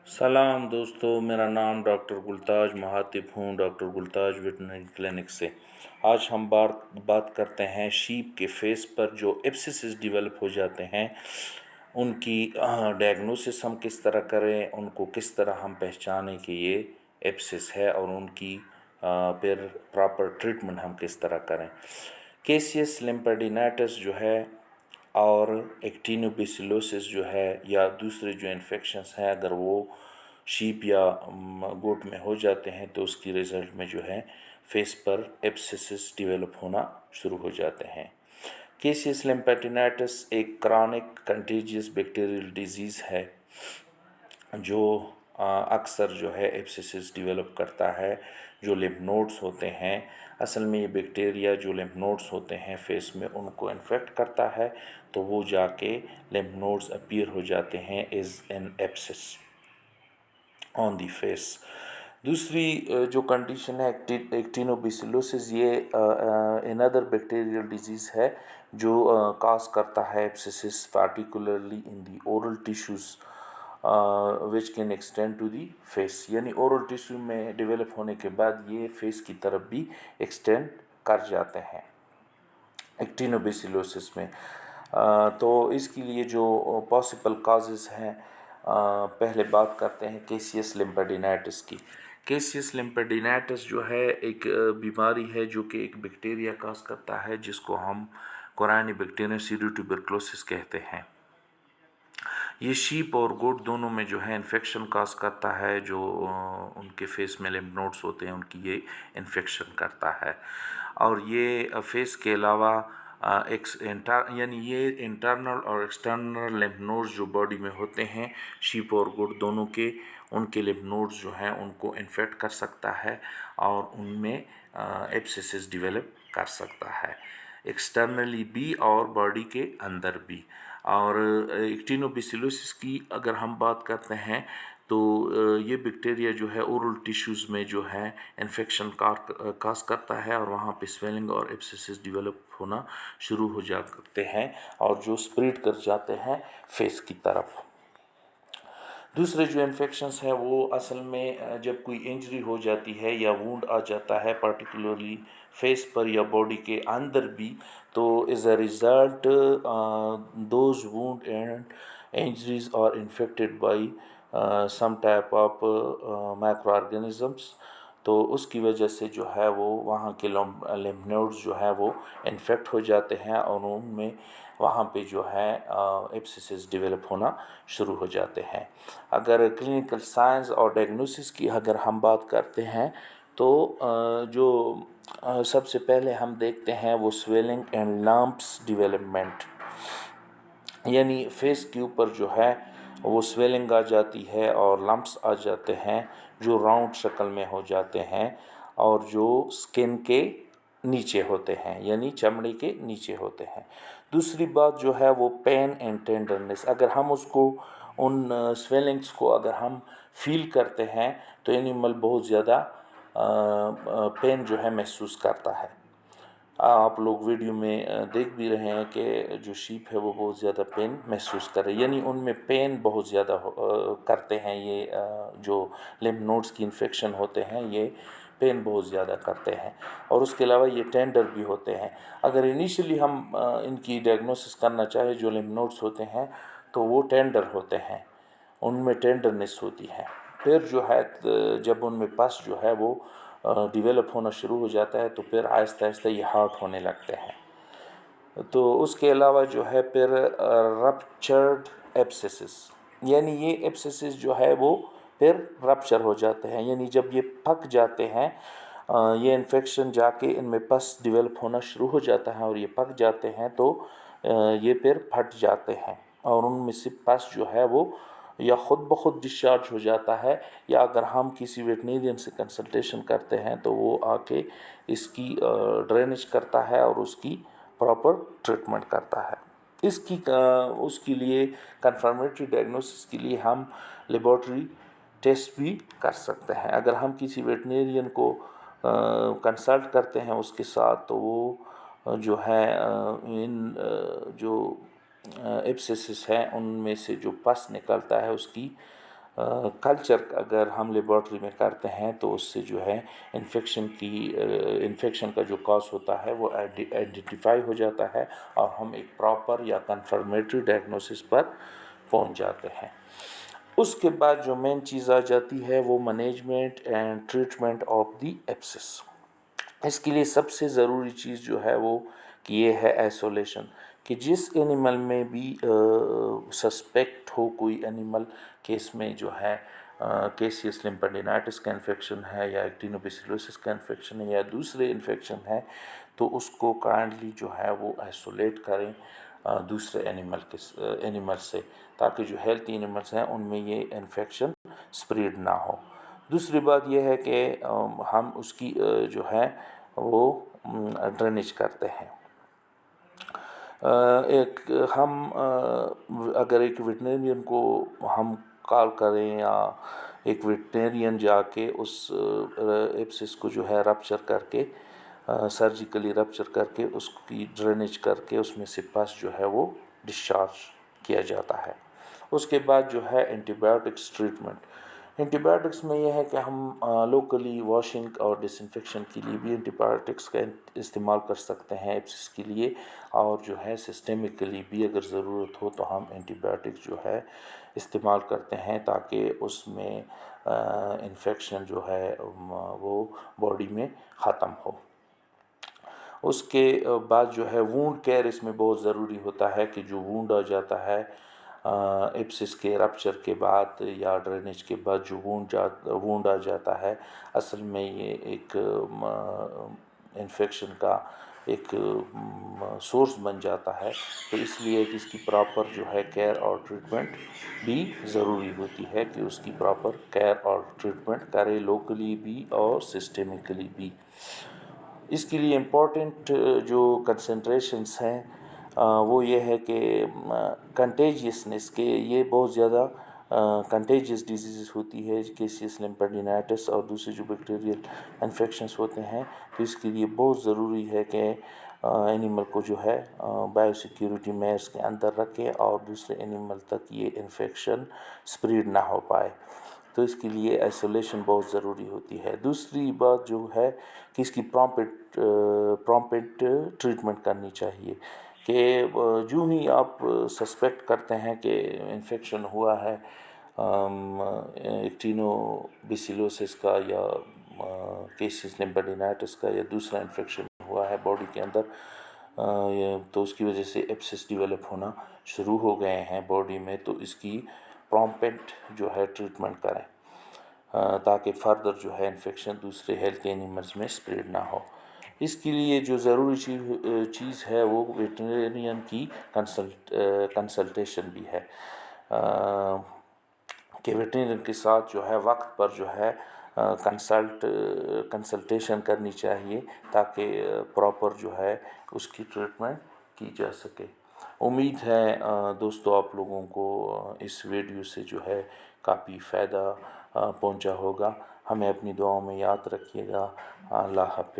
सलाम दोस्तों, मेरा नाम डॉक्टर गुलताज महातिब हूँ, डॉक्टर गुलताज वेटनरी क्लिनिक से। आज हम बात करते हैं शीप के फेस पर जो एब्सिसेस डेवलप हो जाते हैं, उनकी डायग्नोसिस हम किस तरह करें, उनको किस तरह हम पहचानें कि ये एब्सिस है, और उनकी फिर प्रॉपर ट्रीटमेंट हम किस तरह करें। केसियस लिम्फेडिनाइटिस जो है और एक्टिनोबैसिलोसिस जो है, या दूसरे जो इन्फेक्शंस हैं, अगर वो शीप या गोट में हो जाते हैं तो उसकी रिज़ल्ट में जो है फेस पर एब्सिसेस डेवलप होना शुरू हो जाते हैं। केसियस लिम्फेडिनाइटिस एक क्रॉनिक कंटेजियस बैक्टीरियल डिजीज़ है जो अक्सर जो है एब्सिसेस डेवलप करता है। जो लिम्फ नोड्स होते हैं, असल में ये बैक्टीरिया जो लिम्फ नोड्स होते हैं फेस में, उनको इन्फेक्ट करता है, तो वो जाके लिम्फ नोड्स अपीयर हो जाते हैं as an abscess on the face. दूसरी जो कंडीशन है एक्टिनोबैसिलोसिस, ये अनदर बैक्टीरियल डिजीज़ है जो काज करता है abscesses particularly in the oral tissues which can extend to the face. यानी ओरल टिश्यू में डेवलप होने के बाद ये फेस की तरफ भी एक्सटेंड कर जाते हैं एक्टिनोबैसिलोसिस में। तो इसके लिए जो पॉसिबल काजेज़ हैं, पहले बात करते हैं केसियस लिम्फेडिनाइटिस की। केसियस लिम्फेडिनाइटिस जो है एक बीमारी है जो कि एक बैक्टीरिया काज करता है, जिसको हम कोरानी बैक्टीरियम सीरोट्यूबरक्लोसिस कहते हैं। ये शीप और गोट दोनों में जो है इन्फेक्शन काज करता है। जो उनके फेस में लिम्फ नोड्स होते हैं, उनकी ये इन्फेक्शन करता है। और ये फेस के अलावा यानी ये इंटरनल और एक्सटर्नल लिम्फ नोड्स जो बॉडी में होते हैं, शीप और गोट दोनों के, उनके लिम्फ नोड्स जो हैं उनको इन्फेक्ट कर सकता है और उनमें एब्सिसेस डेवलप कर सकता है, एक्सटर्नली भी और बॉडी के अंदर भी। और एक्टिनोबैसिलोसिस की अगर हम बात करते हैं तो ये बैक्टीरिया जो है ओरल टिश्यूज़ में जो है इन्फेक्शन काज करता है, और वहाँ पे स्वेलिंग और एब्सिसेस डेवलप होना शुरू हो जाते हैं और जो स्प्रेड कर जाते हैं फेस की तरफ। दूसरे जो इन्फेक्शंस हैं वो असल में जब कोई इंजरी हो जाती है या वुंड आ जाता है, पर्टिकुलरली फेस पर या बॉडी के अंदर भी, तो as a result those wound and injuries are infected by some type of microorganisms. तो उसकी वजह से जो है वो वहाँ के लिम्फ नोड्स जो है वो इन्फेक्ट हो जाते हैं और उनमें वहाँ पे जो है एब्सिसेस डेवलप होना शुरू हो जाते हैं। अगर क्लिनिकल साइंस और डायग्नोसिस की अगर हम बात करते हैं तो जो सबसे पहले हम देखते हैं वो स्वेलिंग एंड लम्प्स डेवलपमेंट। यानी फेस के ऊपर जो है वो स्वेलिंग आ जाती है और लम्प्स आ जाते हैं जो राउंड शक्ल में हो जाते हैं और जो स्किन के नीचे होते हैं, यानी चमड़ी के नीचे होते हैं। दूसरी बात जो है वो पेन एंड टेंडरनेस। अगर हम उसको उन स्वेलिंग्स को अगर हम फील करते हैं तो एनिमल बहुत ज़्यादा पेन जो है महसूस करता है। आप लोग वीडियो में देख भी रहे हैं कि जो शीप है वो बहुत ज़्यादा पेन महसूस कर रही है, यानी उनमें पेन बहुत ज़्यादा करते हैं। ये जो लिम्फ नोड्स की इन्फेक्शन होते हैं, ये पेन बहुत ज़्यादा करते हैं, और उसके अलावा ये टेंडर भी होते हैं। अगर इनिशियली हम इनकी डायग्नोसिस करना चाहें, जो लिम्फ नोड्स होते हैं तो वो टेंडर होते हैं, उनमें टेंडरनेस होती है। फिर जो है जब उनमें पस जो है वो डेवलप होना शुरू हो जाता है तो फिर आहिस्ता आहिस्ता ये हार्ड होने लगते हैं। तो उसके अलावा जो है फिर रप्चर्ड एब्सिसिस, यानी ये एब्सिसिस जो है वो फिर रप्चर हो जाते हैं, यानी जब ये पक जाते हैं, ये इन्फेक्शन जाके इनमें पस डेवलप होना शुरू हो जाता है और ये पक जाते हैं तो ये फिर फट जाते हैं और उनमें से पस जो है वो या ख़ुद ब खुद डिस्चार्ज हो जाता है, या अगर हम किसी वेटनेरियन से कंसल्टेशन करते हैं तो वो आके इसकी ड्रेनेज करता है और उसकी प्रॉपर ट्रीटमेंट करता है। इसकी उसके लिए कंफर्मेटरी डायग्नोसिस के लिए हम लेबॉर्ट्री टेस्ट भी कर सकते हैं। अगर हम किसी वेटनेरियन को कंसल्ट करते हैं उसके साथ, तो वो जो है इन जो एब्सिसिस हैं उनमें से जो पस निकलता है उसकी کلچر اگر ہم لیبارٹری میں کرتے ہیں تو اس سے جو ہے انفیکشن کا جو کاز ہوتا ہے وہ آئیڈینٹیفائی ہو جاتا ہے اور ہم ایک پراپر یا کنفرمیٹری ڈائگنوسس پر پہنچ جاتے ہیں۔ اس کے بعد جو مین چیز آ جاتی ہے وہ management and treatment of the abscess. اس کے لیے سب سے ضروری چیز جو ہے وہ کہ یہ ہے ایسولیشن، کہ جس اینیمل میں بھی سسپیکٹ ہو کوئی اینیمل کہ اس میں جو ہے کیسیس لمپیڈینائٹس کا انفیکشن ہے یا ایکٹینوبیسیلوسس کا انفیکشن ہے یا دوسرے انفیکشن ہے، تو اس کو کائنڈلی جو ہے وہ ایسولیٹ کریں دوسرے اینیمل سے، تاکہ جو ہیلتھی اینیملس ہیں ان میں یہ انفیکشن سپریڈ نہ ہو۔ دوسری بات یہ ہے کہ ہم اس کی جو ہے وہ ڈرینیج کرتے ہیں۔ ہم اگر ایک ویٹنرین کو ہم کال کریں یا ایک ویٹنرین جا کے اس ایپسس کو جو ہے رپچر کر کے سرجیکلی رپچر کر کے اس کی ڈرینیج کر کے اس میں سے پس جو ہے وہ ڈسچارج کیا جاتا ہے۔ اس کے بعد جو ہے antibiotics treatment. Antibiotics میں یہ ہے کہ ہم لوکلی واشنگ اور ڈس انفیکشن کے لیے بھی اینٹی بایوٹکس کا استعمال کر سکتے ہیں ایپسس کے لیے، اور جو ہے سسٹمکلی بھی اگر ضرورت ہو تو ہم اینٹی بایوٹکس جو ہے استعمال کرتے ہیں تاکہ اس میں انفیکشن جو ہے وہ باڈی میں ختم ہو۔ اس کے بعد جو ہے وونڈ کیئر اس میں بہت ضروری ہوتا ہے کہ جو وونڈ آ جاتا ہے ایپسس کے رپچر کے بعد یا ڈرینیج کے بعد جو وونڈ آ جاتا ہے، اصل میں یہ ایک انفیکشن کا ایک سورس بن جاتا ہے، تو اس لیے کہ اس کی پراپر جو ہے کیئر اور ٹریٹمنٹ بھی ضروری ہوتی ہے کہ اس کی پراپر کیئر اور ٹریٹمنٹ کرے، لوکلی بھی اور سسٹمکلی بھی۔ اس کے لیے امپورٹنٹ جو کنسنٹریشنز ہیں وہ یہ ہے کہ کنٹیجیسنس کے یہ بہت زیادہ کنٹیجیس ڈیزیز ہوتی ہے، کیسیس لمپیڈینائٹس اور دوسرے جو بیکٹیریل انفیکشنز ہوتے ہیں، تو اس کے لیے بہت ضروری ہے کہ اینیمل کو جو ہے بایو سیکیورٹی میئرز کے اندر رکھیں اور دوسرے اینیمل تک یہ انفیکشن سپریڈ نہ ہو پائے، تو اس کے لیے ایسولیشن بہت ضروری ہوتی ہے۔ دوسری بات جو ہے کہ اس کی پرومپٹ ٹریٹمنٹ کرنی چاہیے، کہ جو ہی آپ سسپیکٹ کرتے ہیں کہ انفیکشن ہوا ہے ایکٹینوبیسیلوسس کا یا کیسیس لمپیڈینائٹس کا یا دوسرا انفیکشن ہوا ہے باڈی کے اندر، تو اس کی وجہ سے ایپسس ڈیولپ ہونا شروع ہو گئے ہیں باڈی میں، تو اس کی پرومپٹ جو ہے ٹریٹمنٹ کریں تاکہ فردر جو ہے انفیکشن دوسرے ہیلتھی اینیملز میں سپریڈ نہ ہو۔ اس کے لیے جو ضروری چیز ہے وہ ویٹرینرین کی کنسلٹیشن بھی ہے، کہ ویٹرینرین کے ساتھ جو ہے وقت پر جو ہے کنسلٹیشن کرنی چاہیے تاکہ پراپر جو ہے اس کی ٹریٹمنٹ کی جا سکے۔ امید ہے دوستو آپ لوگوں کو اس ویڈیو سے جو ہے کافی فائدہ پہنچا ہوگا۔ ہمیں اپنی دعاؤں میں یاد رکھیے گا۔ اللہ حافظ۔